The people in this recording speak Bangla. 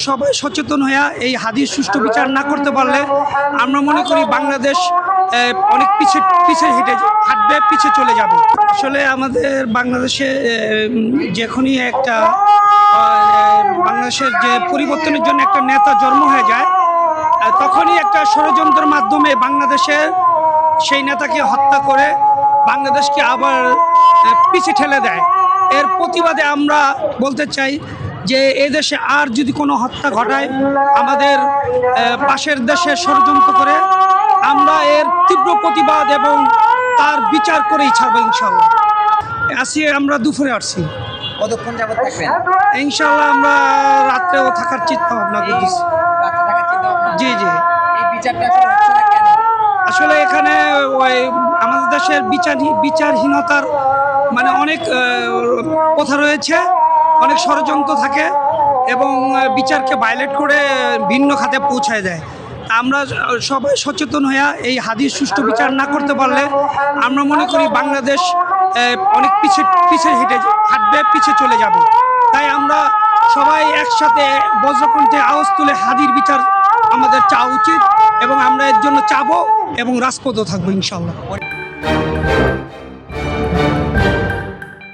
সবাই সচেতন হয়ে এই হাদিস সুষ্ঠু বিচার না করতে পারলে আমরা মনে করি বাংলাদেশ অনেক পিছিয়ে হাঁটবে, পিছিয়ে চলে যাবে। আসলে আমাদের বাংলাদেশে যখনই একটা বাংলাদেশের যে পরিবর্তনের জন্য একটা নেতা জন্ম হয়ে যায়, তখনই একটা ষড়যন্ত্রের মাধ্যমে বাংলাদেশের সেই নেতাকে হত্যা করে বাংলাদেশকে আবার পিছিয়ে ঠেলে দেয়। এর প্রতিবাদে আমরা বলতে চাই যে এদেশে আর যদি কোনো হত্যা ঘটায়, আমাদের পাশের দেশে ষড়যন্ত্র করে আমরা এর তীব্র প্রতিবাদ এবং তার বিচার করেই ছাড়বো ইনশাল্লাহ। আসি আমরা দুপুরে আসছি। কতক্ষণ যাবত থাকবেন? ইনশাল্লাহ আমরা রাত্রেও থাকার চিন্তা ভাবনা করতেছি। রাতে থাকার চিন্তা ভাবনা? জি জি। এই বিচারটা আসলে হচ্ছে না কেন? আসলে এখানে ওই আমাদের দেশের বিচারহীনতার মানে অনেক কথা রয়েছে, অনেক ষড়যন্ত্র থাকে এবং বিচারকে ভায়োলেট করে ভিন্ন খাতে পৌঁছায় দেয়। আমরা সবাই সচেতন হয়ে এই হাদিস সুষ্ঠু বিচার না করতে পারলে আমরা মনে করি বাংলাদেশ অনেক পিছিয়ে হাঁটবে, পিছিয়ে চলে যাবে। তাই আমরা সবাই একসাথে বজ্রকণ্ঠে আওয়াজ তুলে হাদির বিচার আমাদের চাওয়া উচিত এবং আমরা এর জন্য চাবো এবং রাজপথও থাকবো ইনশাল্লাহ।